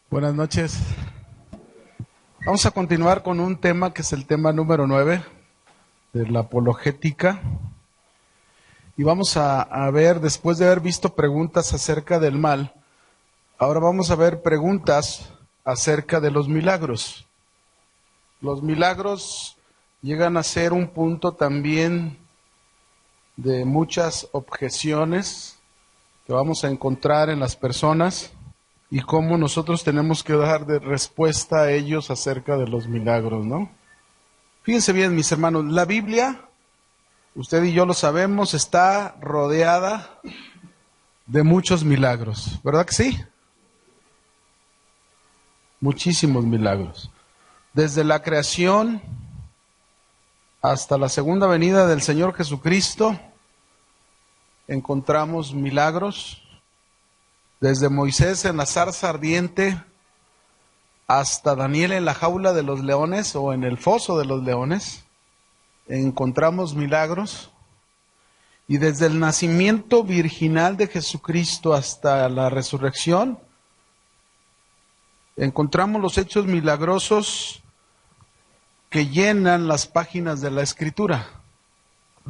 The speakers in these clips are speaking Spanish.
Buenas noches. Vamos a continuar con un tema que es el tema número 9 de la apologética. Y vamos a ver, después de haber visto preguntas acerca del mal, ahora vamos a ver preguntas acerca de los milagros. Los milagros llegan a ser un punto también de muchas objeciones que vamos a encontrar en las personas y cómo nosotros tenemos que dar de respuesta a ellos acerca de los milagros, ¿no? Fíjense bien, mis hermanos, la Biblia, usted y yo lo sabemos, está rodeada de muchos milagros, ¿verdad que sí? Muchísimos milagros. Desde la creación hasta la segunda venida del Señor Jesucristo, encontramos milagros. Desde Moisés en la zarza ardiente hasta Daniel en la jaula de los leones o en el foso de los leones, encontramos milagros. Y desde el nacimiento virginal de Jesucristo hasta la resurrección, encontramos los hechos milagrosos que llenan las páginas de la Escritura.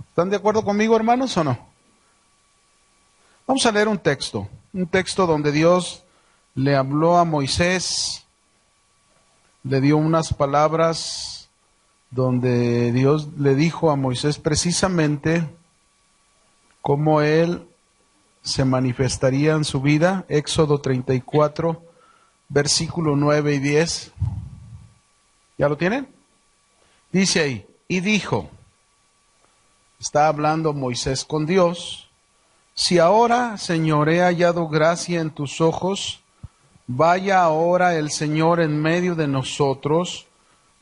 ¿Están de acuerdo conmigo, hermanos, o no? Vamos a leer un texto donde Dios le habló a Moisés, le dio unas palabras donde Dios le dijo a Moisés precisamente cómo él se manifestaría en su vida. Éxodo 34, versículo 9 y 10. ¿Ya lo tienen? Dice ahí, y dijo, está hablando Moisés con Dios, si ahora, Señor, he hallado gracia en tus ojos, vaya ahora el Señor en medio de nosotros,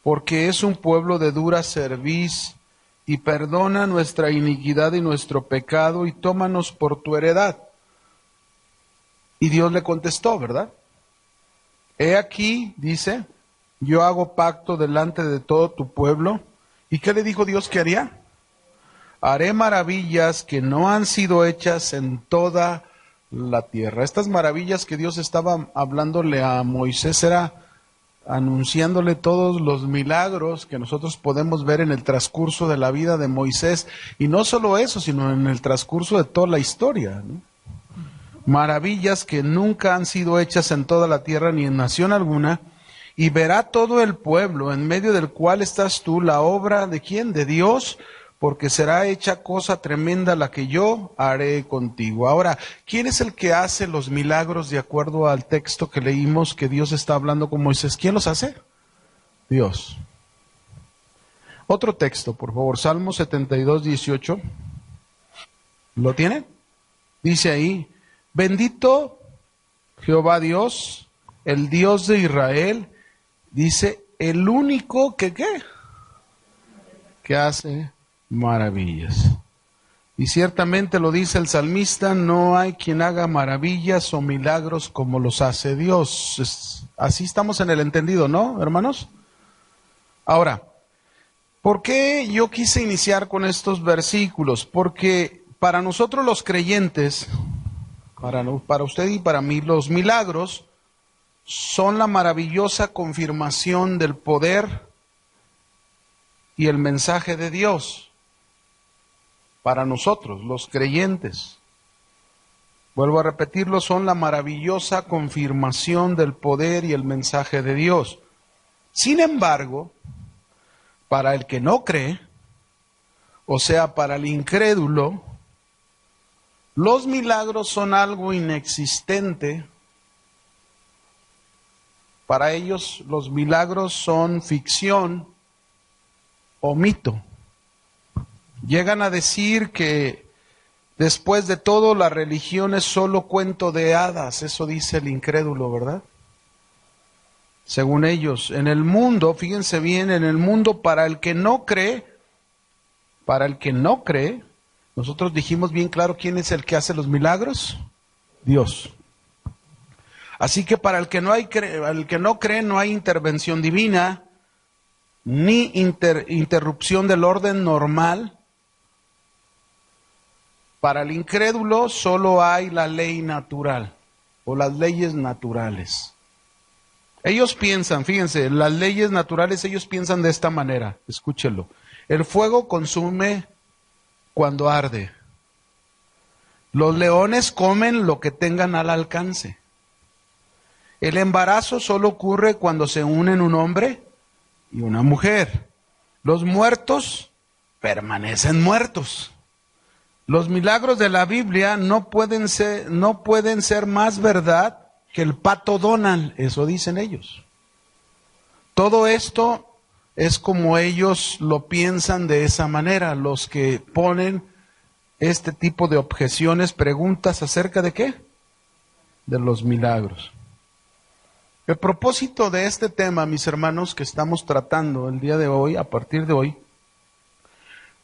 porque es un pueblo de dura cerviz, y perdona nuestra iniquidad y nuestro pecado, y tómanos por tu heredad. Y Dios le contestó, ¿verdad? He aquí, dice, yo hago pacto delante de todo tu pueblo. ¿Y qué le dijo Dios que haría? Haré maravillas que no han sido hechas en toda la tierra. Estas maravillas que Dios estaba hablándole a Moisés era anunciándole todos los milagros que nosotros podemos ver en el transcurso de la vida de Moisés. Y no solo eso, sino en el transcurso de toda la historia, ¿no? Maravillas que nunca han sido hechas en toda la tierra ni en nación alguna. Y verá todo el pueblo en medio del cual estás tú la obra de ¿quién? De Dios, porque será hecha cosa tremenda la que yo haré contigo. Ahora, ¿quién es el que hace los milagros de acuerdo al texto que leímos que Dios está hablando con Moisés? ¿Quién los hace? Dios. Otro texto, por favor, Salmo 72, 18. ¿Lo tiene? Dice ahí, bendito Jehová Dios, el Dios de Israel, dice, el único que ¿qué? Que hace maravillas. Y ciertamente lo dice el salmista, no hay quien haga maravillas o milagros como los hace Dios. Así estamos en el entendido, ¿no, hermanos? Ahora, ¿por qué yo quise iniciar con estos versículos? Porque para nosotros los creyentes, para usted y para mí, los milagros son la maravillosa confirmación del poder y el mensaje de Dios. Para nosotros, los creyentes, vuelvo a repetirlo, son la maravillosa confirmación del poder y el mensaje de Dios. Sin embargo, para el que no cree, o sea, para el incrédulo, los milagros son algo inexistente. Para ellos, los milagros son ficción o mito. Llegan a decir que después de todo la religión es solo cuento de hadas, eso dice el incrédulo, ¿verdad? Según ellos, en el mundo, fíjense bien, en el mundo para el que no cree, nosotros dijimos bien claro quién es el que hace los milagros, Dios. Así que para el que no cree no hay intervención divina, ni interrupción del orden normal. Para el incrédulo solo hay la ley natural o las leyes naturales. Ellos piensan, fíjense, las leyes naturales, ellos piensan de esta manera, escúchelo. El fuego consume cuando arde. Los leones comen lo que tengan al alcance. El embarazo solo ocurre cuando se unen un hombre y una mujer. Los muertos permanecen muertos. Los milagros de la Biblia no pueden ser más verdad que el pato Donald, eso dicen ellos. Todo esto es como ellos lo piensan de esa manera, los que ponen este tipo de objeciones, preguntas acerca de ¿qué? De los milagros. El propósito de este tema, mis hermanos, que estamos tratando el día de hoy, a partir de hoy,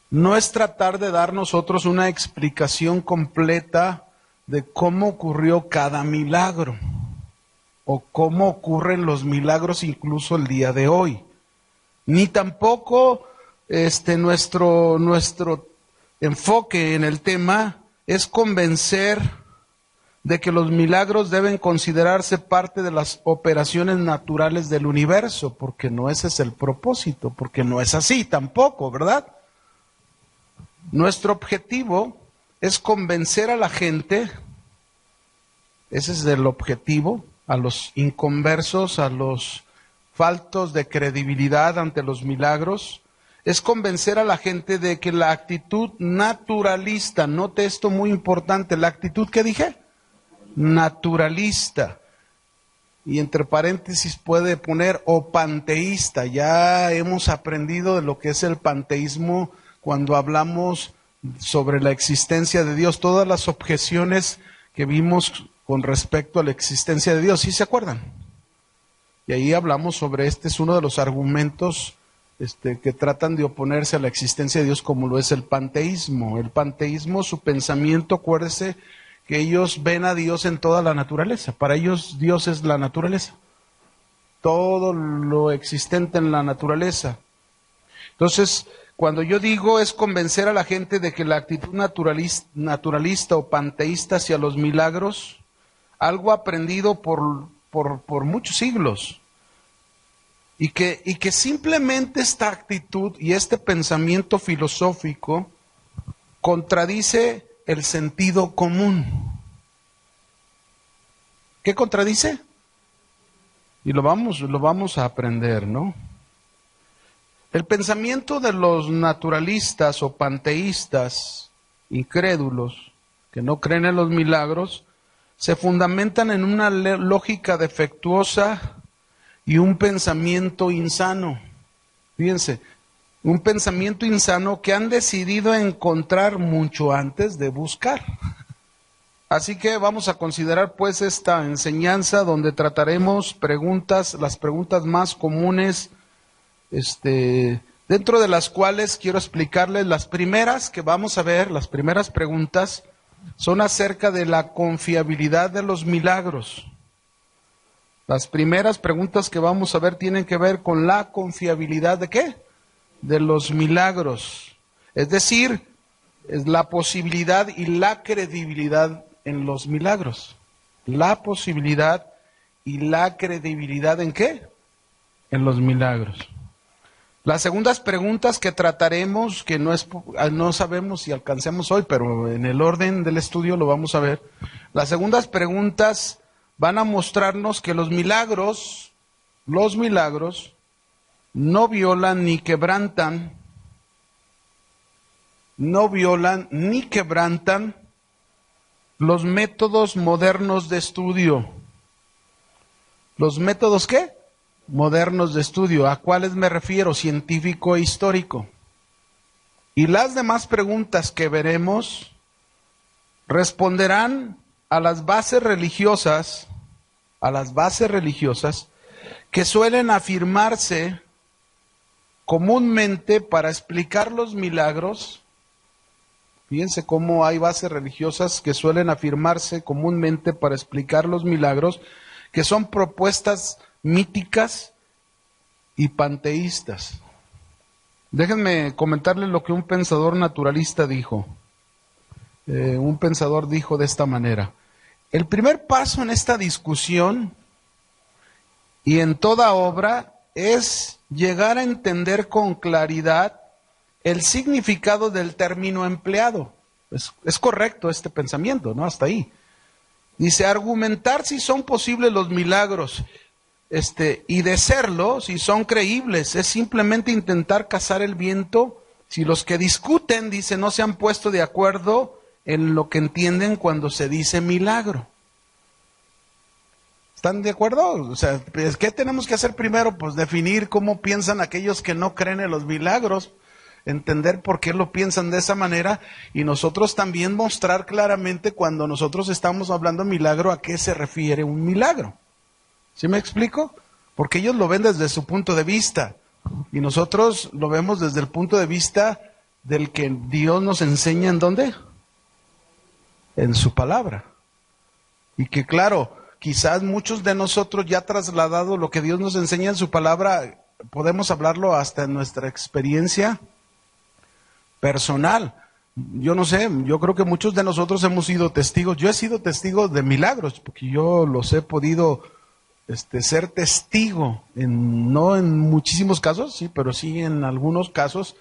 no es tratar de dar nosotros una explicación completa de cómo ocurrió cada milagro o cómo ocurren los milagros incluso el día de hoy. Ni tampoco nuestro enfoque en el tema es convencer de que los milagros deben considerarse parte de las operaciones naturales del universo, porque no ese es el propósito, porque no es así tampoco, ¿verdad? Nuestro objetivo es convencer a la gente, ese es el objetivo, a los inconversos, a los faltos de credibilidad ante los milagros, es convencer a la gente de que la actitud naturalista, note esto muy importante, la actitud que dije, naturalista, y entre paréntesis puede poner o panteísta. Ya hemos aprendido de lo que es el panteísmo cuando hablamos sobre la existencia de Dios, todas las objeciones que vimos con respecto a la existencia de Dios, ¿sí se acuerdan? Y ahí hablamos sobre es uno de los argumentos que tratan de oponerse a la existencia de Dios, como lo es el panteísmo. El panteísmo, su pensamiento, acuérdese que ellos ven a Dios en toda la naturaleza. Para ellos Dios es la naturaleza. Todo lo existente en la naturaleza. Entonces, cuando yo digo es convencer a la gente de que la actitud naturalista o panteísta hacia los milagros, algo aprendido por muchos siglos, y que simplemente esta actitud y este pensamiento filosófico contradice el sentido común. ¿Qué contradice? Y lo vamos a aprender, ¿no? El pensamiento de los naturalistas o panteístas incrédulos que no creen en los milagros se fundamentan en una lógica defectuosa y un pensamiento insano. Fíjense, un pensamiento insano que han decidido encontrar mucho antes de buscar. Así que vamos a considerar pues esta enseñanza donde trataremos las preguntas más comunes, dentro de las cuales quiero explicarles las primeras que vamos a ver, las primeras preguntas son acerca de la confiabilidad de los milagros. Las primeras preguntas que vamos a ver tienen que ver con la confiabilidad ¿de qué? De los milagros. Es decir, es la posibilidad y la credibilidad en los milagros. La posibilidad y la credibilidad ¿en qué? En los milagros. Las segundas preguntas que trataremos, que no sabemos si alcancemos hoy, pero en el orden del estudio lo vamos a ver. Las segundas preguntas van a mostrarnos que los milagros no violan ni quebrantan los métodos modernos de estudio. ¿Los métodos qué? Modernos de estudio. ¿A cuáles me refiero? Científico e histórico. Y las demás preguntas que veremos responderán a las bases religiosas que suelen afirmarse comúnmente para explicar los milagros. Fíjense cómo hay bases religiosas que suelen afirmarse comúnmente para explicar los milagros, que son propuestas míticas y panteístas. Déjenme comentarles lo que un pensador naturalista dijo. Un pensador dijo de esta manera: el primer paso en esta discusión y en toda obra es llegar a entender con claridad el significado del término empleado. Es correcto este pensamiento, ¿no? Hasta ahí. Dice, argumentar si son posibles los milagros, y de serlo, si son creíbles, es simplemente intentar cazar el viento. Si los que discuten, dice, no se han puesto de acuerdo en lo que entienden cuando se dice milagro. ¿Están de acuerdo? O sea, ¿qué tenemos que hacer primero? Pues definir cómo piensan aquellos que no creen en los milagros, entender por qué lo piensan de esa manera y nosotros también mostrar claramente cuando nosotros estamos hablando de milagro a qué se refiere un milagro. ¿Sí me explico? Porque ellos lo ven desde su punto de vista y nosotros lo vemos desde el punto de vista del que Dios nos enseña ¿en dónde? En su palabra. Y que claro, quizás muchos de nosotros ya trasladado lo que Dios nos enseña en su palabra, podemos hablarlo hasta en nuestra experiencia personal. Yo no sé, yo creo que muchos de nosotros hemos sido testigos. Yo he sido testigo de milagros, porque yo los he podido ser testigo, no en muchísimos casos, sí, pero sí en algunos casos.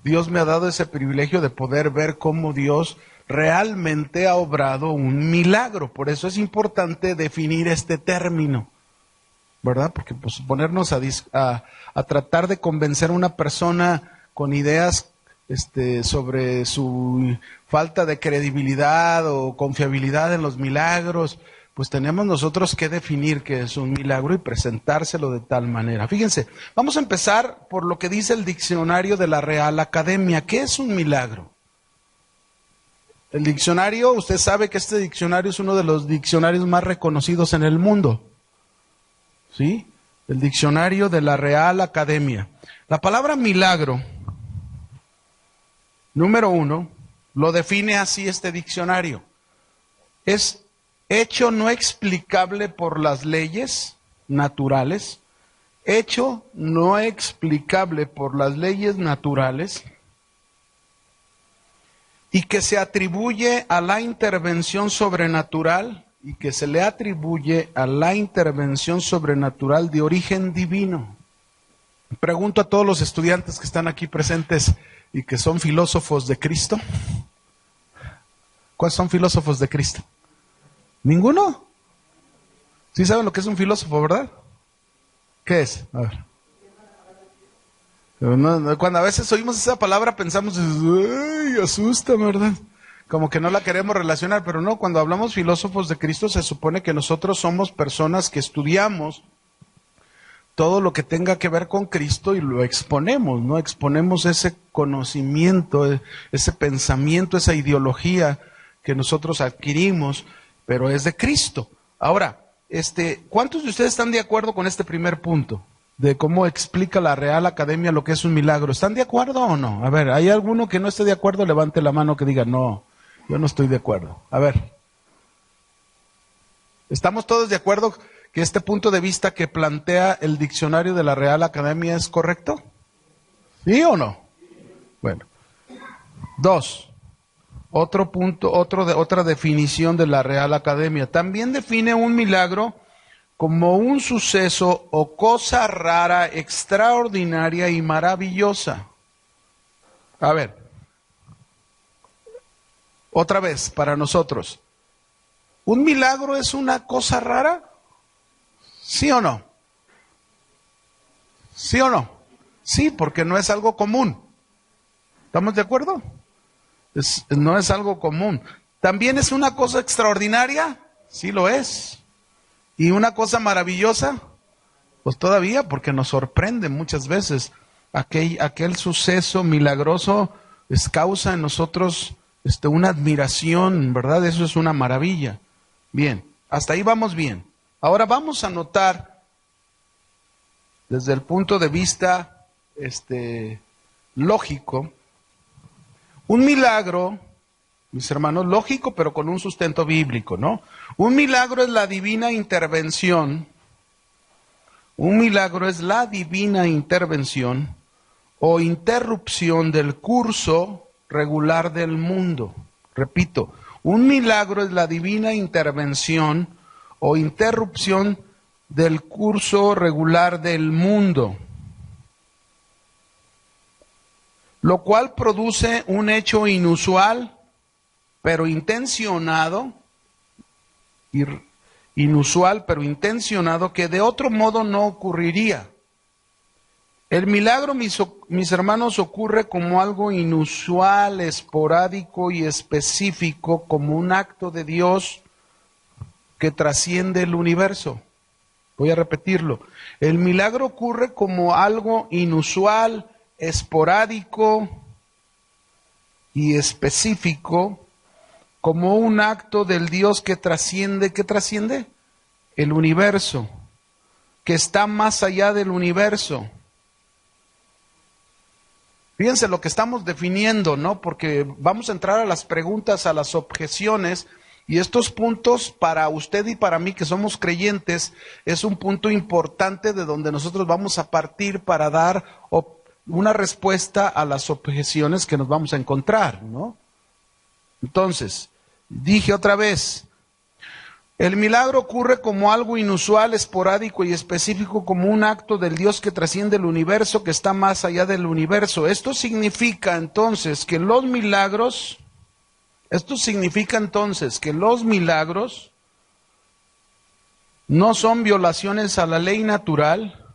Dios me ha dado ese privilegio de poder ver cómo Dios realmente ha obrado un milagro. Por eso es importante definir este término, ¿verdad? Porque pues ponernos a tratar de convencer a una persona con ideas sobre su falta de credibilidad o confiabilidad en los milagros, pues tenemos nosotros que definir qué es un milagro y presentárselo de tal manera. Fíjense, vamos a empezar por lo que dice el diccionario de la Real Academia. ¿Qué es un milagro? El diccionario, usted sabe que este diccionario es uno de los diccionarios más reconocidos en el mundo. ¿Sí? El diccionario de la Real Academia. La palabra milagro, número 1, lo define así este diccionario. Es hecho no explicable por las leyes naturales, hecho no explicable por las leyes naturales, y que se atribuye a la intervención sobrenatural, y que se le atribuye a la intervención sobrenatural de origen divino. Pregunto a todos los estudiantes que están aquí presentes y que son filósofos de Cristo. ¿Cuáles son filósofos de Cristo? ¿Ninguno? ¿Sí saben lo que es un filósofo, verdad? ¿Qué es? A ver. Cuando a veces oímos esa palabra pensamos, ¡ay, asusta, verdad! Como que no la queremos relacionar, pero no, cuando hablamos filósofos de Cristo se supone que nosotros somos personas que estudiamos todo lo que tenga que ver con Cristo y lo exponemos, ¿no? Exponemos ese conocimiento, ese pensamiento, esa ideología que nosotros adquirimos, pero es de Cristo. Ahora, ¿cuántos de ustedes están de acuerdo con este primer punto? De cómo explica la Real Academia lo que es un milagro. ¿Están de acuerdo o no? A ver, ¿hay alguno que no esté de acuerdo? Levante la mano que diga, no, yo no estoy de acuerdo. A ver. ¿Estamos todos de acuerdo que este punto de vista que plantea el diccionario de la Real Academia es correcto? ¿Sí o no? Bueno. 2. Otro punto, otra definición de la Real Academia. También define un milagro como un suceso o cosa rara, extraordinaria y maravillosa. A ver, otra vez para nosotros. ¿Un milagro es una cosa rara? ¿Sí o no? ¿Sí o no? Sí, porque no es algo común. ¿Estamos de acuerdo? No es algo común. ¿También es una cosa extraordinaria? Sí lo es. ¿Y una cosa maravillosa? Pues todavía, porque nos sorprende muchas veces. Aquel suceso milagroso causa en nosotros una admiración, ¿verdad? Eso es una maravilla. Bien, hasta ahí vamos bien. Ahora vamos a notar, desde el punto de vista lógico, un milagro, mis hermanos, lógico, pero con un sustento bíblico, ¿no? Un milagro es la divina intervención. Un milagro es la divina intervención o interrupción del curso regular del mundo. Repito, un milagro es la divina intervención o interrupción del curso regular del mundo, lo cual produce un hecho inusual, pero intencionado, que de otro modo no ocurriría. El milagro, mis hermanos, ocurre como algo inusual, esporádico y específico, como un acto de Dios que trasciende el universo. Voy a repetirlo. El milagro ocurre como algo inusual, esporádico y específico, como un acto del Dios que trasciende, ¿qué trasciende? El universo, que está más allá del universo. Fíjense lo que estamos definiendo, ¿no? Porque vamos a entrar a las preguntas, a las objeciones, y estos puntos para usted y para mí que somos creyentes es un punto importante de donde nosotros vamos a partir para dar una respuesta a las objeciones que nos vamos a encontrar, ¿no? Entonces, dije otra vez, el milagro ocurre como algo inusual, esporádico y específico, como un acto del Dios que trasciende el universo, que está más allá del universo. Esto significa entonces que los milagros no son violaciones a la ley natural,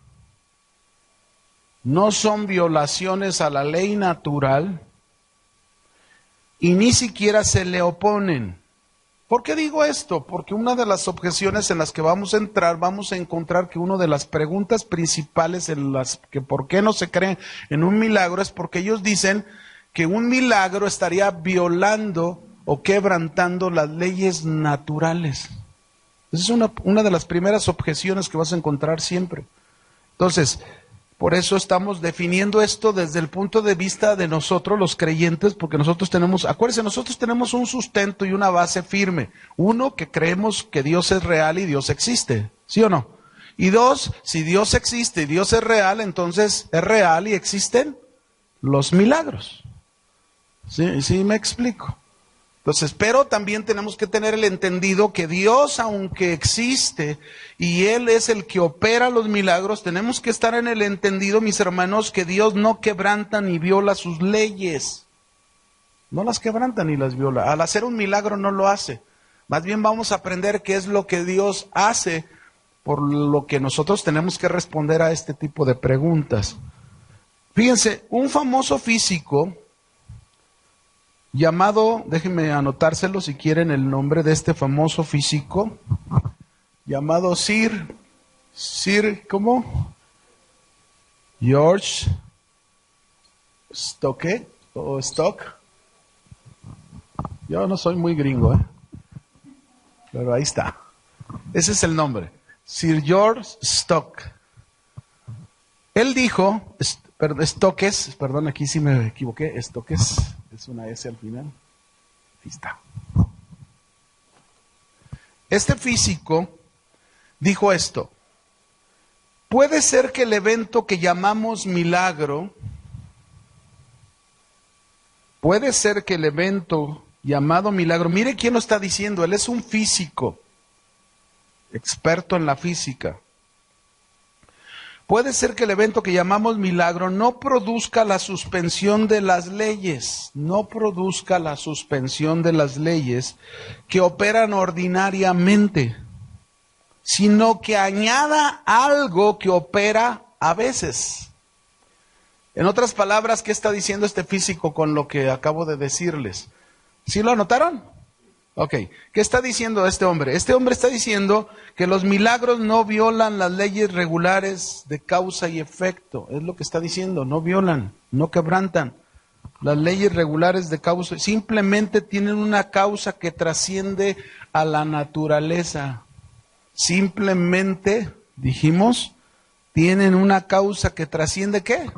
y ni siquiera se le oponen. ¿Por qué digo esto? Porque una de las objeciones en las que vamos a entrar, vamos a encontrar que una de las preguntas principales en las que por qué no se cree en un milagro es porque ellos dicen que un milagro estaría violando o quebrantando las leyes naturales. Esa es una de las primeras objeciones que vas a encontrar siempre. Entonces, por eso estamos definiendo esto desde el punto de vista de nosotros los creyentes, porque nosotros tenemos un sustento y una base firme. Uno, que creemos que Dios es real y Dios existe, ¿sí o no? Y dos, si Dios existe y Dios es real, entonces es real y existen los milagros. ¿Sí me explico? Entonces, pero también tenemos que tener el entendido que Dios, aunque existe y Él es el que opera los milagros, tenemos que estar en el entendido, mis hermanos, que Dios no quebranta ni viola sus leyes. No las quebranta ni las viola. Al hacer un milagro no lo hace. Más bien vamos a aprender qué es lo que Dios hace, por lo que nosotros tenemos que responder a este tipo de preguntas. Fíjense, un famoso físico llamado, déjenme anotárselo si quieren el nombre de este famoso físico, llamado Sir, ¿cómo? George Stock. Yo no soy muy gringo, pero ahí está. Ese es el nombre, Sir George Stock. Él dijo, Stokes, perdón, aquí sí me equivoqué, Stokes, es una S al final. Ahí está. Este físico dijo esto: puede ser que el evento que llamamos milagro, mire quién lo está diciendo, él es un físico, experto en la física. Puede ser que el evento que llamamos milagro no produzca la suspensión de las leyes, que operan ordinariamente, sino que añada algo que opera a veces. En otras palabras, ¿qué está diciendo este físico con lo que acabo de decirles? ¿Sí lo anotaron? Ok, ¿qué está diciendo este hombre? Este hombre está diciendo que los milagros no violan las leyes regulares de causa y efecto. Es lo que está diciendo, no violan, no quebrantan las leyes regulares de causa. Simplemente tienen una causa que trasciende a la naturaleza. Simplemente, dijimos, tienen una causa que trasciende ¿qué?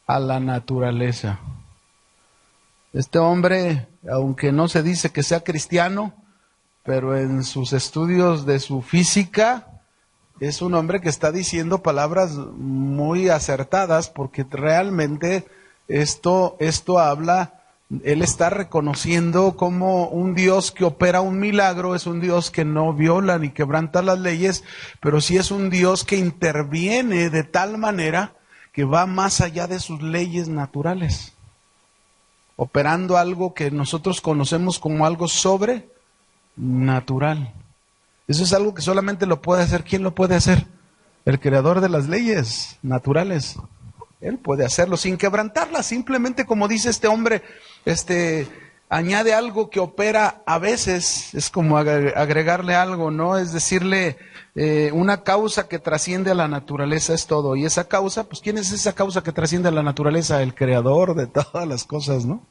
A la naturaleza. Este hombre, aunque no se dice que sea cristiano, pero en sus estudios de su física, es un hombre que está diciendo palabras muy acertadas, porque realmente esto habla Él está reconociendo como un Dios que opera un milagro es un Dios que no viola ni quebranta las leyes, pero sí es un Dios que interviene de tal manera que va más allá de sus leyes naturales, operando algo que nosotros conocemos como algo sobrenatural. Eso es algo que solamente lo puede hacer. ¿Quién lo puede hacer? El creador de las leyes naturales. Él puede hacerlo sin quebrantarlas, simplemente como dice este hombre, añade algo que opera a veces, es como agregarle algo, ¿no? Es decirle una causa que trasciende a la naturaleza, es todo. Y esa causa, pues ¿quién es esa causa que trasciende a la naturaleza? El creador de todas las cosas, ¿no?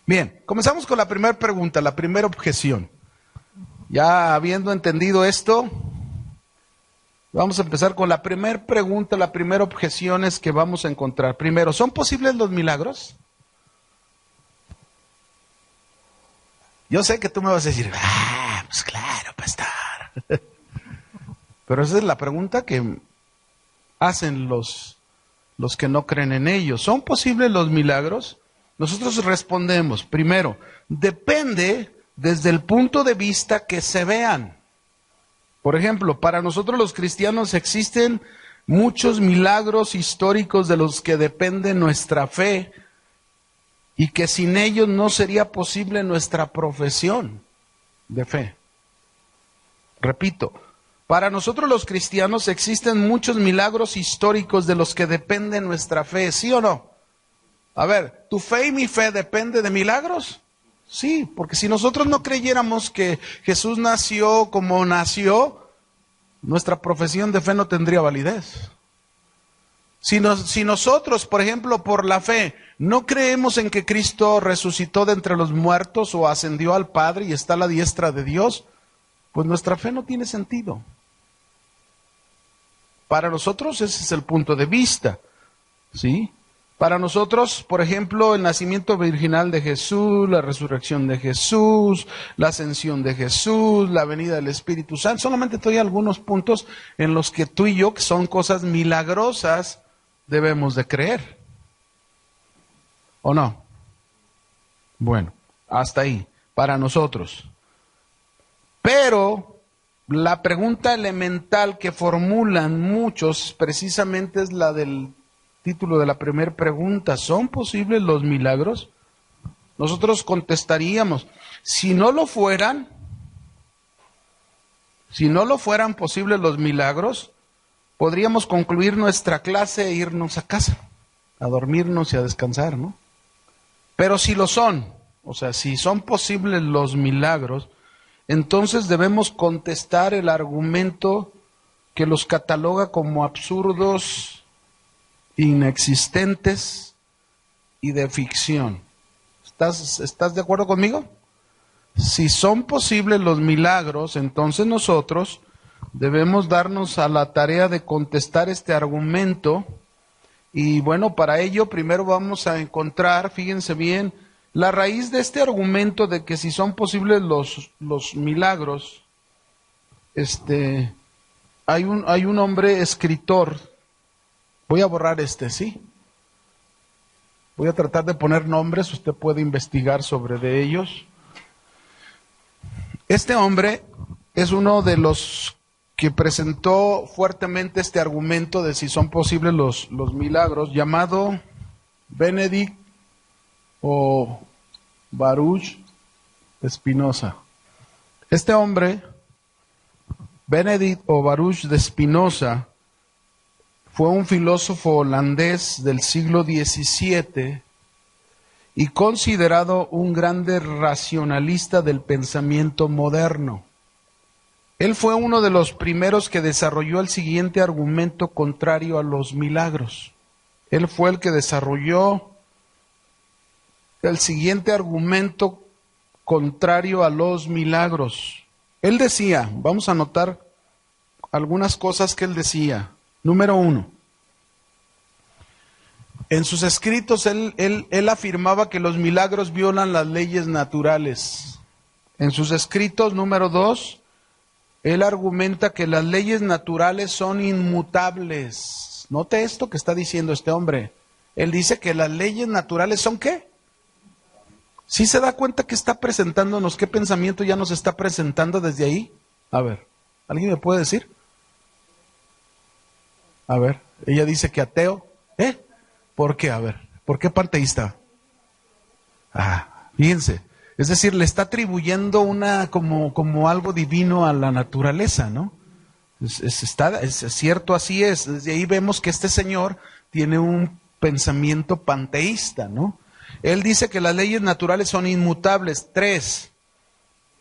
Bien, comenzamos con la primera pregunta, la primera objeción. Ya habiendo entendido esto, vamos a empezar con la primera pregunta, la primera objeción es que vamos a encontrar. Primero, ¿son posibles los milagros? Yo sé que tú me vas a decir, pues claro, pastor. Pero esa es la pregunta que hacen los que no creen en ellos. ¿Son posibles los milagros? Nosotros respondemos, primero, depende desde el punto de vista que se vean. Por ejemplo, para nosotros los cristianos existen muchos milagros históricos de los que depende nuestra fe y que sin ellos no sería posible nuestra profesión de fe. Repito, para nosotros los cristianos existen muchos milagros históricos de los que depende nuestra fe, ¿sí o no? A ver, ¿tu fe y mi fe depende de milagros? Sí, porque si nosotros no creyéramos que Jesús nació como nació, nuestra profesión de fe no tendría validez. Si nosotros, por ejemplo, por la fe, no creemos en que Cristo resucitó de entre los muertos o ascendió al Padre y está a la diestra de Dios, pues nuestra fe no tiene sentido. Para nosotros ese es el punto de vista, ¿sí? Para nosotros, por ejemplo, el nacimiento virginal de Jesús, la resurrección de Jesús, la ascensión de Jesús, la venida del Espíritu Santo, solamente te doy algunos puntos en los que tú y yo, que son cosas milagrosas, debemos de creer. ¿O no? Bueno, hasta ahí, para nosotros. Pero la pregunta elemental que formulan muchos precisamente es la del título de la primera pregunta. ¿Son posibles los milagros? Nosotros contestaríamos, si no lo fueran posibles los milagros, podríamos concluir nuestra clase e irnos a casa, a dormirnos y a descansar, ¿no? Pero si lo son, o sea, si son posibles los milagros, entonces debemos contestar el argumento que los cataloga como absurdos, inexistentes y de ficción. ¿Estás de acuerdo conmigo? Si son posibles los milagros, entonces nosotros debemos darnos a la tarea de contestar este argumento. Y bueno, para ello primero vamos a encontrar, fíjense bien, la raíz de este argumento de que si son posibles los milagros. Hay un hombre escritor. Voy a borrar ¿sí? Voy a tratar de poner nombres, usted puede investigar sobre de ellos. Este hombre es uno de los que presentó fuertemente este argumento de si son posibles los milagros, llamado Benedict o Baruch de Spinoza. Este hombre, Benedict o Baruch de Spinoza, fue un filósofo holandés del siglo XVII y considerado un grande racionalista del pensamiento moderno. Él fue uno de los primeros que desarrolló el siguiente argumento contrario a los milagros. Él fue el que desarrolló el siguiente argumento contrario a los milagros. Él decía, vamos a anotar algunas cosas que él decía. Número 1. En sus escritos él afirmaba que los milagros violan las leyes naturales. En sus escritos, número 2, él argumenta que las leyes naturales son inmutables. Note esto que está diciendo este hombre. Él dice que las leyes naturales son ¿qué? ¿Sí se da cuenta que está presentándonos? ¿Qué pensamiento ya nos está presentando desde ahí? A ver, ¿alguien me puede decir? A ver, ella dice que ateo. ¿Por qué? A ver, ¿por qué panteísta? Fíjense. Es decir, le está atribuyendo como algo divino a la naturaleza, ¿no? Es cierto, así es. Desde ahí vemos que este señor tiene un pensamiento panteísta, ¿no? Él dice que las leyes naturales son inmutables. 3.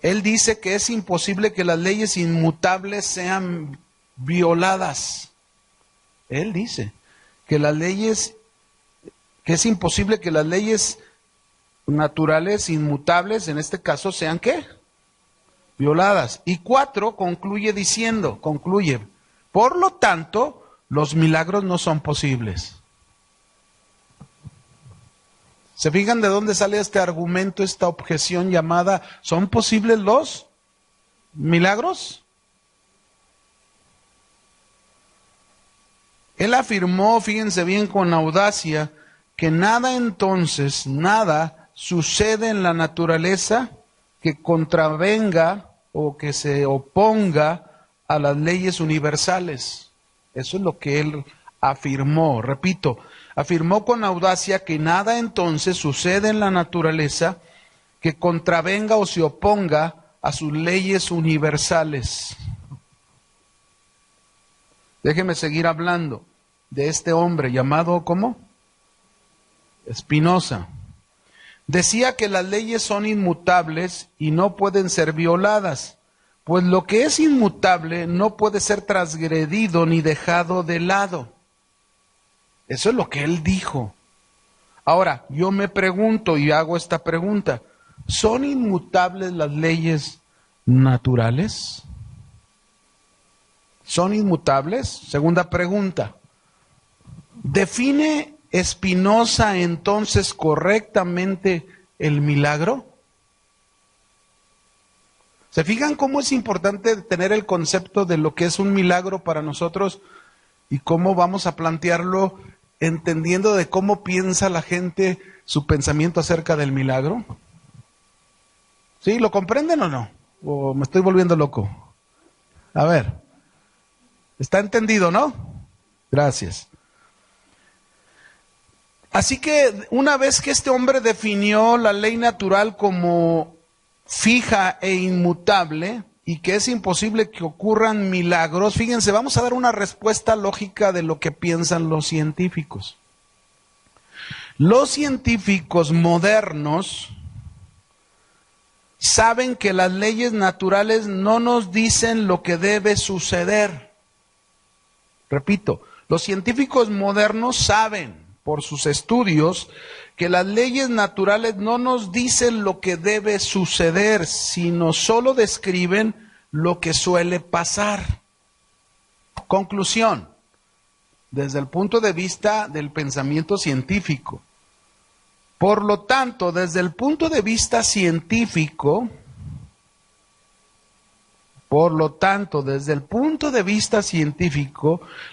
Él dice que es imposible que las leyes inmutables sean violadas. Él dice que es imposible que las leyes naturales, inmutables, en este caso, sean ¿qué? Violadas. Y 4, concluye, por lo tanto, los milagros no son posibles. ¿Se fijan de dónde sale este argumento, esta objeción llamada, ¿son posibles los milagros? Él afirmó, fíjense bien, con audacia, que nada sucede en la naturaleza que contravenga o que se oponga a las leyes universales. Eso es lo que él afirmó. Repito, afirmó con audacia que nada entonces sucede en la naturaleza que contravenga o se oponga a sus leyes universales. Déjeme seguir hablando de este hombre llamado, ¿cómo? Spinoza. Decía que las leyes son inmutables y no pueden ser violadas, pues lo que es inmutable no puede ser transgredido ni dejado de lado. Eso es lo que él dijo. Ahora, yo me pregunto y hago esta pregunta, ¿son inmutables las leyes naturales? ¿Son inmutables? Segunda pregunta. ¿Define Spinoza entonces correctamente el milagro? ¿Se fijan cómo es importante tener el concepto de lo que es un milagro para nosotros y cómo vamos a plantearlo entendiendo de cómo piensa la gente su pensamiento acerca del milagro? ¿Sí? ¿Lo comprenden o no? ¿O me estoy volviendo loco? A ver, ¿está entendido, no? Gracias. Así que una vez que este hombre definió la ley natural como fija e inmutable y que es imposible que ocurran milagros, fíjense, vamos a dar una respuesta lógica de lo que piensan los científicos. Los científicos modernos saben que las leyes naturales no nos dicen lo que debe suceder. Repito, los científicos modernos saben por sus estudios que las leyes naturales no nos dicen lo que debe suceder, sino solo describen lo que suele pasar. Conclusión, desde el punto de vista del pensamiento científico. Por lo tanto, desde el punto de vista científico,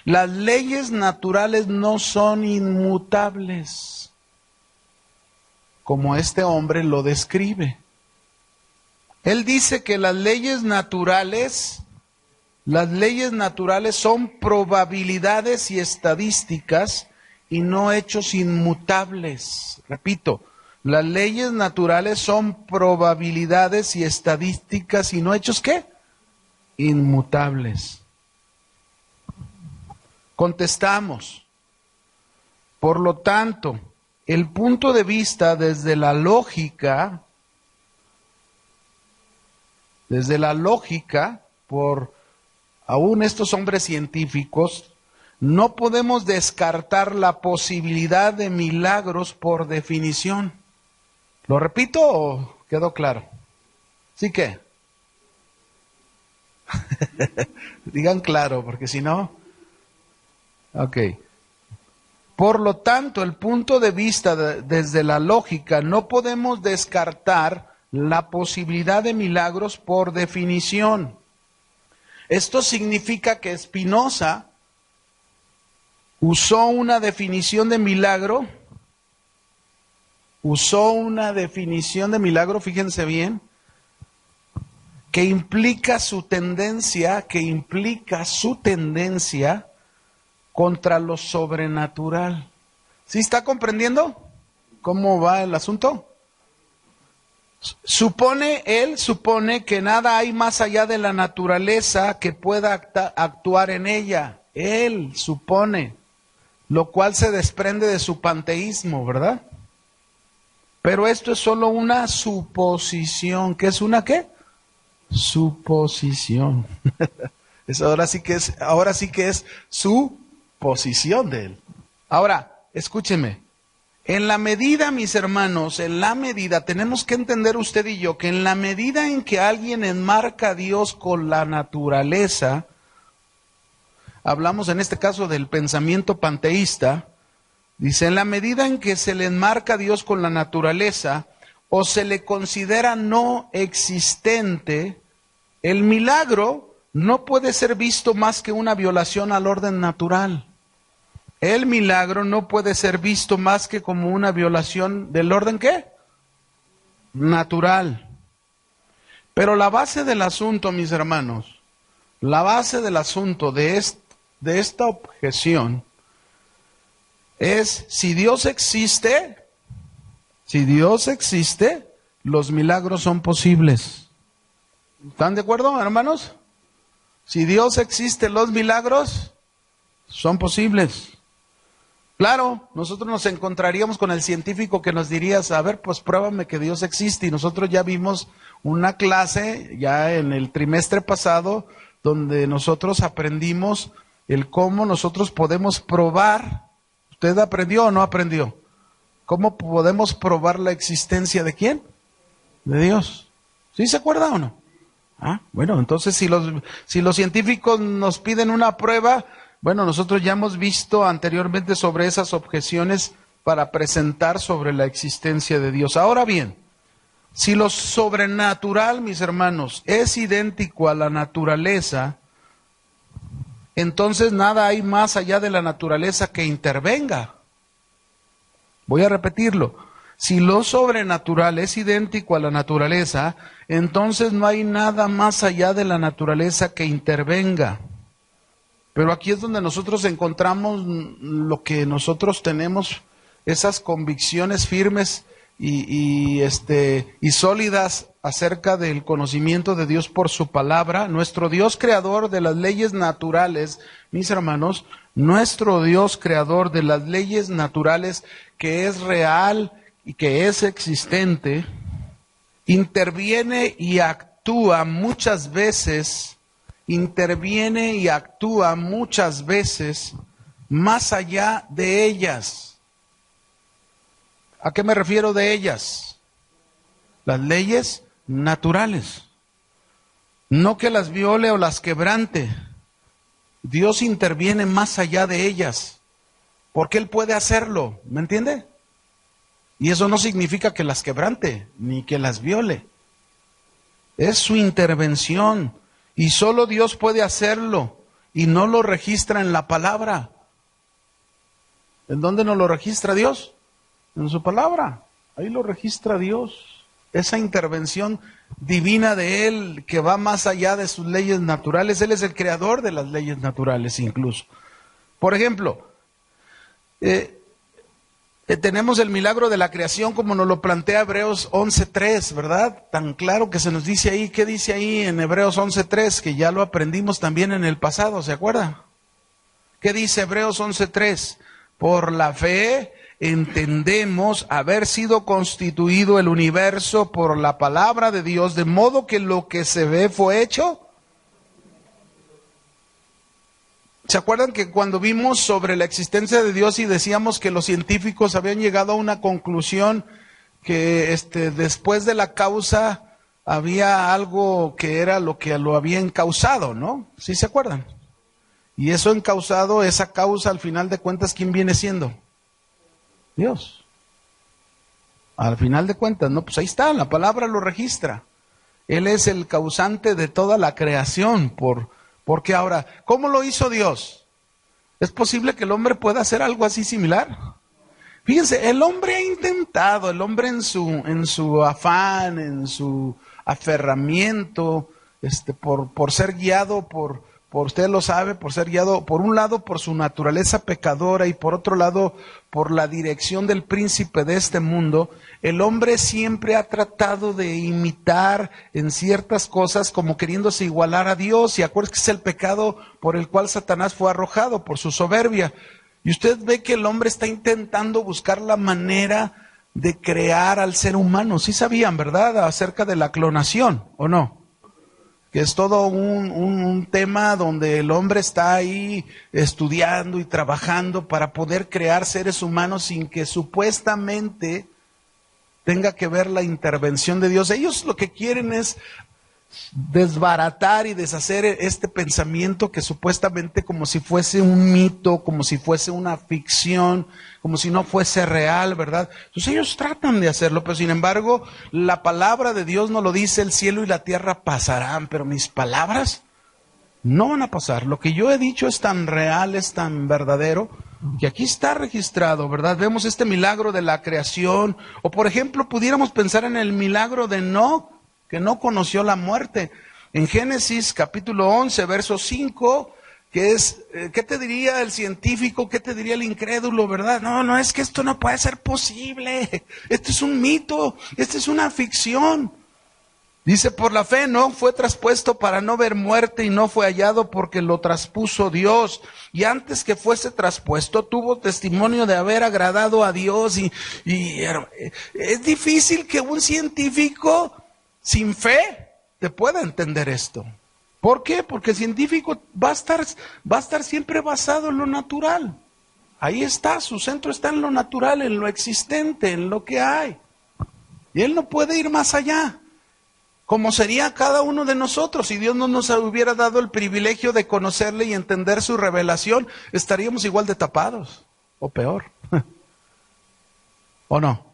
las leyes naturales no son inmutables, como este hombre lo describe. Él dice que las leyes naturales son probabilidades y estadísticas y no hechos inmutables. Repito, las leyes naturales son probabilidades y estadísticas y no hechos ¿qué? Inmutables. Contestamos. Por lo tanto, el punto de vista desde la lógica, por aún estos hombres científicos, no podemos descartar la posibilidad de milagros por definición. ¿Lo repito o quedó claro? ¿Sí que? Digan claro, porque si no... Ok. Por lo tanto, el punto de vista desde la lógica, no podemos descartar la posibilidad de milagros por definición. Esto significa que Spinoza usó una definición de milagro usó una definición de milagro, fíjense bien, que implica su tendencia contra lo sobrenatural. ¿Sí está comprendiendo cómo va el asunto? Él supone que nada hay más allá de la naturaleza que pueda actuar en ella. Él supone, lo cual se desprende de su panteísmo, ¿verdad? Pero esto es solo una suposición. ¿Qué es una qué? Suposición. Ahora sí que es su posición de él. Ahora, escúcheme. En la medida, mis hermanos, tenemos que entender usted y yo que en la medida en que alguien enmarca a Dios con la naturaleza, hablamos en este caso del pensamiento panteísta, dice, en la medida en que se le enmarca a Dios con la naturaleza o se le considera no existente, el milagro no puede ser visto más que una violación al orden natural. El milagro no puede ser visto más que como una violación del orden ¿qué? Natural. Pero la base del asunto, mis hermanos, la base del asunto de esta objeción es si Dios existe, los milagros son posibles. ¿Están de acuerdo, hermanos? Si Dios existe, los milagros son posibles. Claro, nosotros nos encontraríamos con el científico que nos diría, a ver, pues pruébame que Dios existe. Y nosotros ya vimos una clase, ya en el trimestre pasado, donde nosotros aprendimos el cómo nosotros podemos probar. ¿Usted aprendió o no aprendió? ¿Cómo podemos probar la existencia de quién? De Dios. ¿Sí se acuerda o no? Bueno, entonces si los científicos nos piden una prueba, bueno, nosotros ya hemos visto anteriormente sobre esas objeciones para presentar sobre la existencia de Dios. Ahora bien, si lo sobrenatural, mis hermanos, es idéntico a la naturaleza, entonces nada hay más allá de la naturaleza que intervenga. Voy a repetirlo. Si lo sobrenatural es idéntico a la naturaleza, entonces no hay nada más allá de la naturaleza que intervenga. Pero aquí es donde nosotros encontramos lo que nosotros tenemos, esas convicciones firmes y sólidas acerca del conocimiento de Dios por su palabra. Nuestro Dios creador de las leyes naturales, mis hermanos, nuestro Dios creador de las leyes naturales, que es real y que es existente, interviene y actúa muchas veces más allá de ellas. ¿A qué me refiero de ellas? Las leyes naturales. No que las viole o las quebrante. Dios interviene más allá de ellas, porque Él puede hacerlo, ¿me entiende? Y eso no significa que las quebrante, ni que las viole. Es su intervención. Y solo Dios puede hacerlo, y no lo registra en la palabra. ¿En dónde no lo registra Dios? En su palabra. Ahí lo registra Dios. Esa intervención divina de Él que va más allá de sus leyes naturales. Él es el creador de las leyes naturales incluso. Por ejemplo, tenemos el milagro de la creación como nos lo plantea Hebreos 11.3, ¿verdad? Tan claro que se nos dice ahí. ¿Qué dice ahí en Hebreos 11.3? Que ya lo aprendimos también en el pasado, ¿se acuerda? ¿Qué dice Hebreos 11.3? Por la fe entendemos haber sido constituido el universo por la palabra de Dios, de modo que lo que se ve fue hecho. ¿Se acuerdan que cuando vimos sobre la existencia de Dios y decíamos que los científicos habían llegado a una conclusión que después de la causa había algo que era lo que lo había encausado, ¿no? ¿Sí se acuerdan? Y eso encausado, esa causa al final de cuentas, ¿quién viene siendo? Dios. Al final de cuentas, no, pues ahí está, la palabra lo registra. Él es el causante de toda la creación, porque ahora, ¿cómo lo hizo Dios? ¿Es posible que el hombre pueda hacer algo así similar? Fíjense, el hombre ha intentado, el hombre en su afán, en su aferramiento, por ser guiado por usted lo sabe, por ser guiado, por un lado, por su naturaleza pecadora y por otro lado, por la dirección del príncipe de este mundo, el hombre siempre ha tratado de imitar en ciertas cosas como queriéndose igualar a Dios. Y acuérdense que es el pecado por el cual Satanás fue arrojado, por su soberbia. Y usted ve que el hombre está intentando buscar la manera de crear al ser humano. Sí sabían, ¿verdad?, acerca de la clonación, ¿o no? Que es todo un tema donde el hombre está ahí estudiando y trabajando para poder crear seres humanos sin que supuestamente tenga que ver la intervención de Dios. Ellos lo que quieren es desbaratar y deshacer este pensamiento que supuestamente como si fuese un mito, como si fuese una ficción, como si no fuese real, ¿verdad? Entonces ellos tratan de hacerlo, pero sin embargo la palabra de Dios nos lo dice: el cielo y la tierra pasarán, pero mis palabras no van a pasar. Lo que yo he dicho es tan real, es tan verdadero, que aquí está registrado, ¿verdad? Vemos este milagro de la creación, o por ejemplo pudiéramos pensar en el milagro de Enoc, que no conoció la muerte. En Génesis capítulo 11, verso 5, que es, ¿qué te diría el científico? ¿Qué te diría el incrédulo, verdad? No, es que esto no puede ser posible. Esto es un mito, esto es una ficción. Dice, por la fe no fue traspuesto para no ver muerte y no fue hallado porque lo traspuso Dios. Y antes que fuese traspuesto tuvo testimonio de haber agradado a Dios. Y es difícil que un científico sin fe te pueda entender esto. ¿Por qué? Porque el científico va a estar siempre basado en lo natural. Ahí está, su centro está en lo natural, en lo existente, en lo que hay. Y él no puede ir más allá. Como sería cada uno de nosotros, si Dios no nos hubiera dado el privilegio de conocerle y entender su revelación, estaríamos igual de tapados, o peor. ¿O no?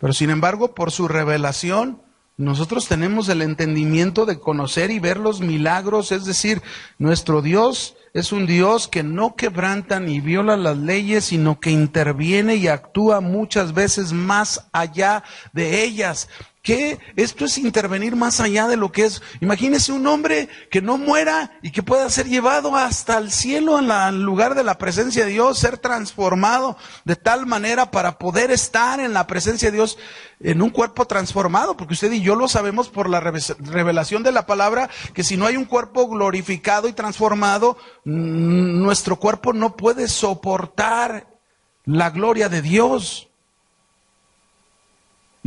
Pero sin embargo, por su revelación, nosotros tenemos el entendimiento de conocer y ver los milagros. Es decir, nuestro Dios es un Dios que no quebranta ni viola las leyes, sino que interviene y actúa muchas veces más allá de ellas. ¿Qué? Esto es intervenir más allá de lo que es. Imagínese un hombre que no muera y que pueda ser llevado hasta el cielo en lugar de la presencia de Dios, ser transformado de tal manera para poder estar en la presencia de Dios en un cuerpo transformado, porque usted y yo lo sabemos por la revelación de la palabra, que si no hay un cuerpo glorificado y transformado, nuestro cuerpo no puede soportar la gloria de Dios.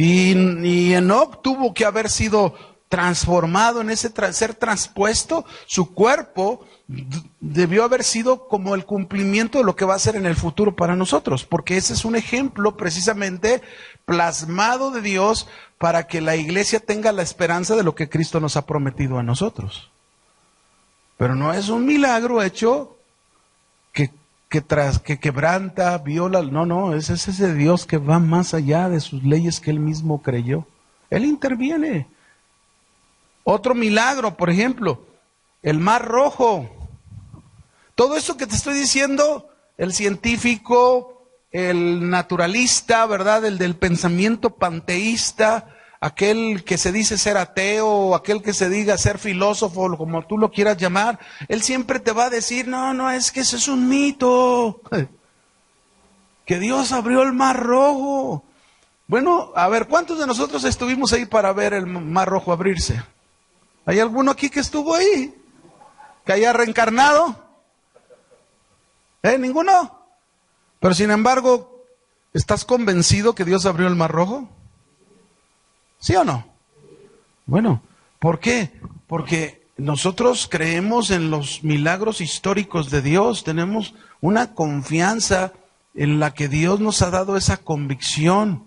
Y Enoc tuvo que haber sido transformado en ese ser transpuesto. Su cuerpo debió haber sido como el cumplimiento de lo que va a ser en el futuro para nosotros, porque ese es un ejemplo precisamente plasmado de Dios para que la iglesia tenga la esperanza de lo que Cristo nos ha prometido a nosotros. Pero no es un milagro hecho que quebranta, viola, no, es ese Dios que va más allá de sus leyes que Él mismo creyó. Él interviene. Otro milagro, por ejemplo, el Mar Rojo. Todo eso que te estoy diciendo, el científico, el naturalista, ¿verdad? El del pensamiento panteísta, aquel que se dice ser ateo, o aquel que se diga ser filósofo, como tú lo quieras llamar, él siempre te va a decir, no, es que eso es un mito, que Dios abrió el Mar Rojo. Bueno, a ver, ¿cuántos de nosotros estuvimos ahí para ver el Mar Rojo abrirse? ¿Hay alguno aquí que estuvo ahí? ¿Que haya reencarnado? ¿Ninguno? Pero sin embargo, ¿estás convencido que Dios abrió el Mar Rojo? ¿Sí o no? Bueno, ¿por qué? Porque nosotros creemos en los milagros históricos de Dios, tenemos una confianza en la que Dios nos ha dado esa convicción.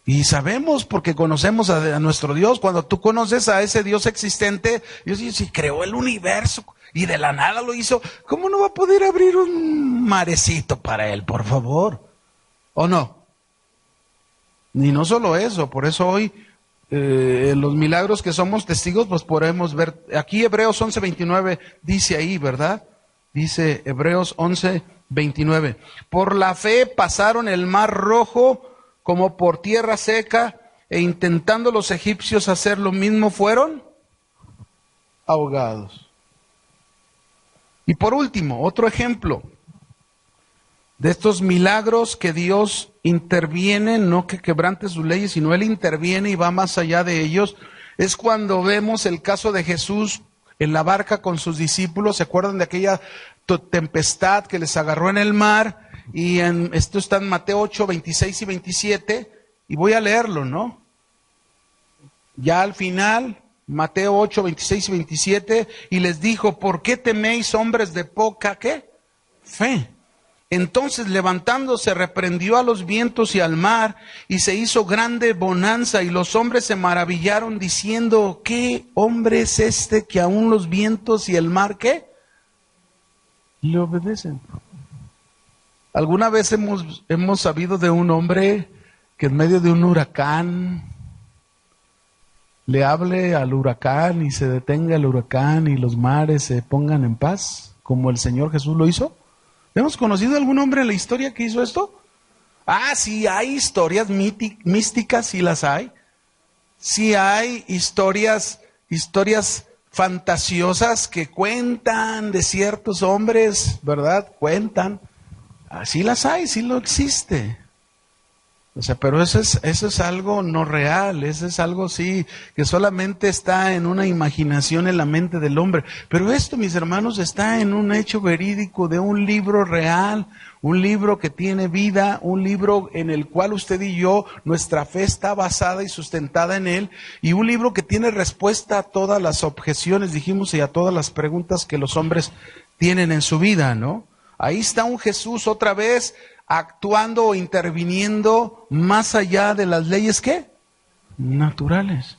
Y sabemos porque conocemos a nuestro Dios. Cuando tú conoces a ese Dios existente, Dios dice, si creó el universo y de la nada lo hizo, ¿cómo no va a poder abrir un marecito para Él, por favor? ¿O no? Ni no solo eso, por eso hoy los milagros que somos testigos, pues podemos ver. Aquí Hebreos 11:29 dice ahí, ¿verdad? Dice Hebreos 11, 29. Por la fe pasaron el mar Rojo como por tierra seca, e intentando los egipcios hacer lo mismo, fueron ahogados. Y por último, otro ejemplo de estos milagros que Dios interviene, no que quebrante sus leyes, sino Él interviene y va más allá de ellos, es cuando vemos el caso de Jesús en la barca con sus discípulos. ¿Se acuerdan de aquella tempestad que les agarró en el mar? Y esto está en Mateo 8, 26 y 27, y voy a leerlo, ¿no? Ya al final, Mateo 8, 26 y 27, y les dijo: ¿por qué teméis, hombres de poca, qué? Fe. Entonces, levantándose, reprendió a los vientos y al mar, y se hizo grande bonanza, y los hombres se maravillaron, diciendo: ¿qué hombre es este que aún los vientos y el mar, qué? Le obedecen. ¿Alguna vez hemos sabido de un hombre que en medio de un huracán le hable al huracán y se detenga el huracán y los mares se pongan en paz, como el Señor Jesús lo hizo? ¿Hemos conocido algún hombre en la historia que hizo esto? Ah, sí, hay historias místicas, sí las hay. Sí hay historias fantasiosas que cuentan de ciertos hombres, ¿verdad? Cuentan. Así las hay, sí lo existe. O sea, pero eso es algo no real, eso es algo sí, que solamente está en una imaginación en la mente del hombre. Pero esto, mis hermanos, está en un hecho verídico de un libro real, un libro que tiene vida, un libro en el cual usted y yo, nuestra fe está basada y sustentada en él, y un libro que tiene respuesta a todas las objeciones, dijimos, y a todas las preguntas que los hombres tienen en su vida, ¿no? Ahí está un Jesús otra vez actuando o interviniendo más allá de las leyes, ¿qué? Naturales.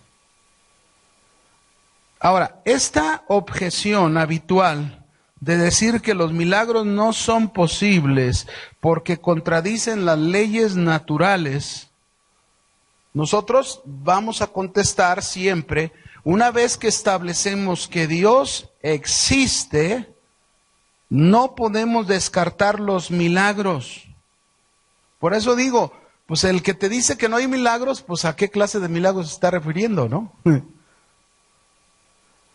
Ahora, esta objeción habitual de decir que los milagros no son posibles porque contradicen las leyes naturales, nosotros vamos a contestar siempre, una vez que establecemos que Dios existe, no podemos descartar los milagros. Por eso digo, pues el que te dice que no hay milagros, pues ¿a qué clase de milagros se está refiriendo, no?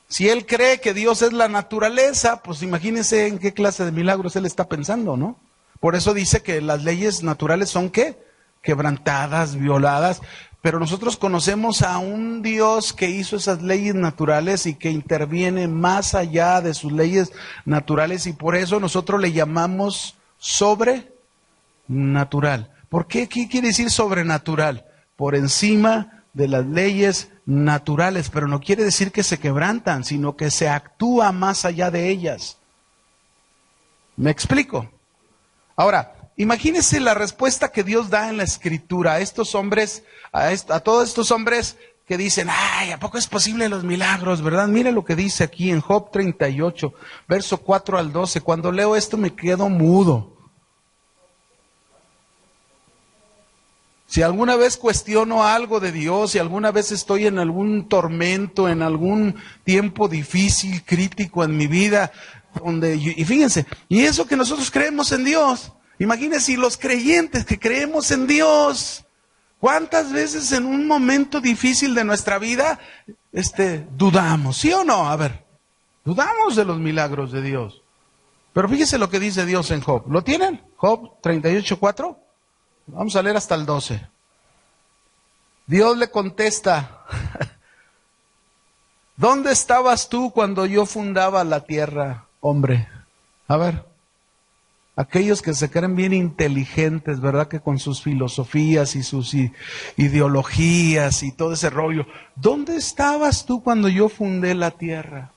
Si él cree que Dios es la naturaleza, pues imagínense en qué clase de milagros él está pensando, ¿no? Por eso dice que las leyes naturales son ¿qué? Quebrantadas, violadas. Pero nosotros conocemos a un Dios que hizo esas leyes naturales y que interviene más allá de sus leyes naturales, y por eso nosotros le llamamos sobrenatural. ¿Por qué? ¿Qué quiere decir sobrenatural? Por encima de las leyes naturales, pero no quiere decir que se quebrantan, sino que se actúa más allá de ellas. ¿Me explico? Ahora, imagínense la respuesta que Dios da en la Escritura a estos hombres, a todos estos hombres que dicen: ay, ¿a poco es posible los milagros, verdad? Mire lo que dice aquí en Job 38, verso 4 al 12. Cuando leo esto me quedo mudo. Si alguna vez cuestiono algo de Dios, si alguna vez estoy en algún tormento, en algún tiempo difícil, crítico en mi vida, y fíjense, y eso que nosotros creemos en Dios. Imagínense, si los creyentes que creemos en Dios, ¿cuántas veces en un momento difícil de nuestra vida dudamos? ¿Sí o no? A ver, dudamos de los milagros de Dios. Pero fíjese lo que dice Dios en Job. ¿Lo tienen? Job 38:4. Vamos a leer hasta el 12. Dios le contesta: ¿dónde estabas tú cuando yo fundaba la tierra, hombre? A ver, aquellos que se creen bien inteligentes, ¿verdad? Que con sus filosofías y sus ideologías y todo ese rollo. ¿Dónde estabas tú cuando yo fundé la tierra?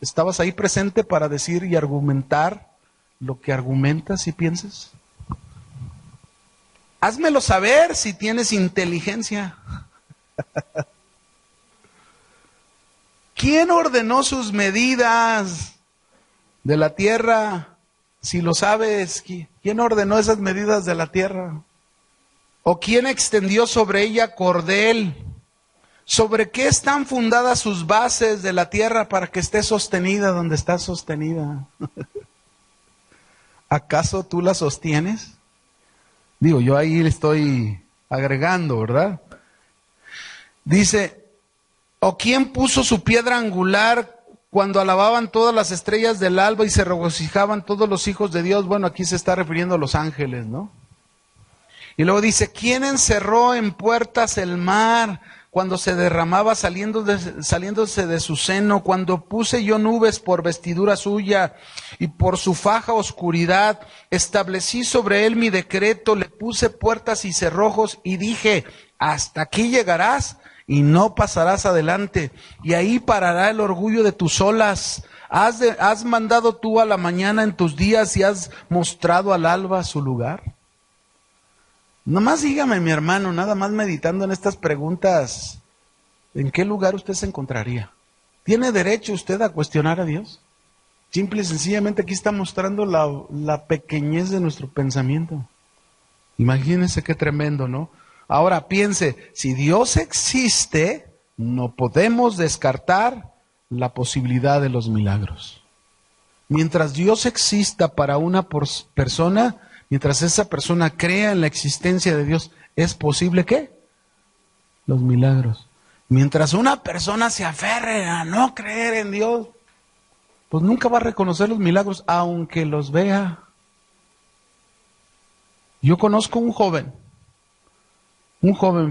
¿Estabas ahí presente para decir y argumentar lo que argumentas y piensas? Házmelo saber si tienes inteligencia. ¿Quién ordenó sus medidas de la tierra? Si lo sabes, ¿quién ordenó esas medidas de la tierra? ¿O quién extendió sobre ella cordel? ¿Sobre qué están fundadas sus bases de la tierra para que esté sostenida donde está sostenida? ¿Acaso tú la sostienes? Digo, yo ahí le estoy agregando, ¿verdad? Dice, ¿o quién puso su piedra angular cuando alababan todas las estrellas del alba y se regocijaban todos los hijos de Dios? Bueno, aquí se está refiriendo a los ángeles, ¿no? Y luego dice, ¿quién encerró en puertas el mar cuando se derramaba saliéndose de su seno? Cuando puse yo nubes por vestidura suya y por su faja oscuridad, establecí sobre él mi decreto, le puse puertas y cerrojos y dije, hasta aquí llegarás y no pasarás adelante, y ahí parará el orgullo de tus olas. ¿Has mandado tú a la mañana en tus días y has mostrado al alba su lugar? Nomás dígame, mi hermano, nada más meditando en estas preguntas, ¿en qué lugar usted se encontraría? ¿Tiene derecho usted a cuestionar a Dios? Simple y sencillamente aquí está mostrando la pequeñez de nuestro pensamiento. Imagínense qué tremendo, ¿no? Ahora piense, si Dios existe, no podemos descartar la posibilidad de los milagros. Mientras Dios exista para una persona, mientras esa persona crea en la existencia de Dios, ¿es posible qué? Los milagros. Mientras una persona se aferre a no creer en Dios, pues nunca va a reconocer los milagros, aunque los vea. Yo conozco un joven,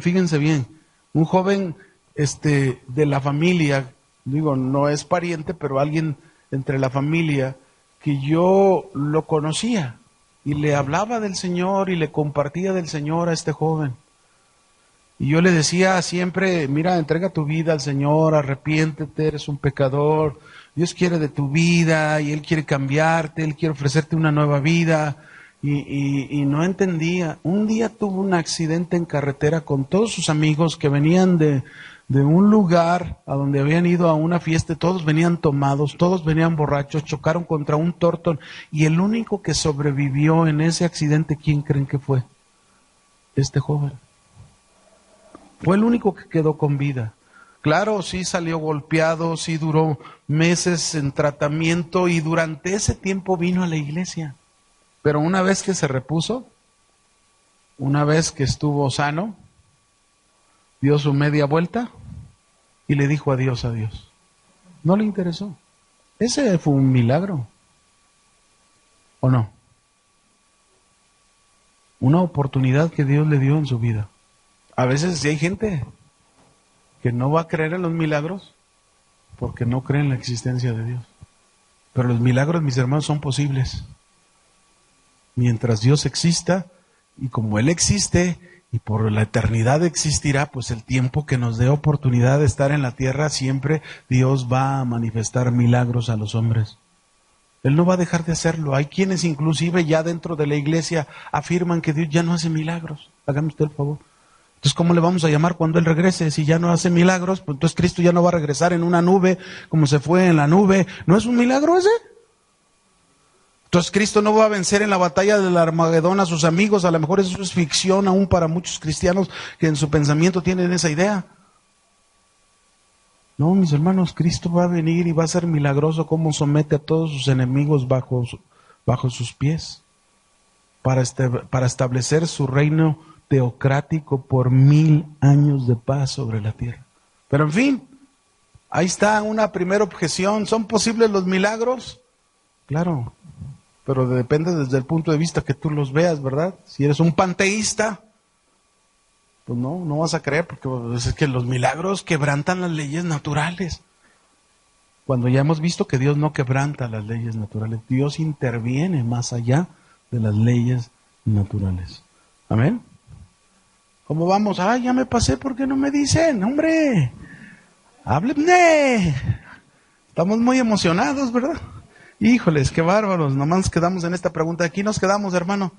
fíjense bien, un joven de la familia, digo, no es pariente, pero alguien entre la familia, que yo lo conocía. Y le hablaba del Señor y le compartía del Señor a este joven. Y yo le decía siempre, mira, entrega tu vida al Señor, arrepiéntete, eres un pecador. Dios quiere de tu vida y Él quiere cambiarte, Él quiere ofrecerte una nueva vida. Y no entendía. Un día tuvo un accidente en carretera con todos sus amigos que venían de un lugar a donde habían ido a una fiesta, todos venían tomados, todos venían borrachos, chocaron contra un tórtol y el único que sobrevivió en ese accidente, ¿quién creen que fue? Este joven. Fue el único que quedó con vida. Claro, sí salió golpeado, sí duró meses en tratamiento y durante ese tiempo vino a la iglesia. Pero una vez que se repuso, una vez que estuvo sano, dio su media vuelta y le dijo adiós a Dios. No le interesó. Ese fue un milagro. ¿O no? Una oportunidad que Dios le dio en su vida. A veces sí hay gente que no va a creer en los milagros porque no cree en la existencia de Dios. Pero los milagros, mis hermanos, son posibles. Mientras Dios exista, y como Él existe, y por la eternidad existirá, pues el tiempo que nos dé oportunidad de estar en la tierra, siempre Dios va a manifestar milagros a los hombres. Él no va a dejar de hacerlo. Hay quienes inclusive ya dentro de la iglesia afirman que Dios ya no hace milagros. Hágame usted el favor. Entonces, ¿cómo le vamos a llamar cuando Él regrese? Si ya no hace milagros, pues entonces Cristo ya no va a regresar en una nube, como se fue en la nube. ¿No es un milagro ese? Entonces Cristo no va a vencer en la batalla del Armagedón a sus amigos. A lo mejor eso es ficción aún para muchos cristianos que en su pensamiento tienen esa idea. No, mis hermanos, Cristo va a venir y va a ser milagroso como somete a todos sus enemigos bajo sus pies para establecer su reino teocrático por 1000 años de paz sobre la tierra. Pero en fin, ahí está una primera objeción. ¿Son posibles los milagros? Claro. Pero depende desde el punto de vista que tú los veas, ¿verdad? Si eres un panteísta, pues no vas a creer, porque es que los milagros quebrantan las leyes naturales. Cuando ya hemos visto que Dios no quebranta las leyes naturales, Dios interviene más allá de las leyes naturales. ¿Amén? ¿Cómo vamos? Ya me pasé, ¿por qué no me dicen? ¡Hombre! ¡Háblenme! Estamos muy emocionados, ¿verdad? Híjoles, qué bárbaros, nomás nos quedamos en esta pregunta. Aquí nos quedamos, hermano.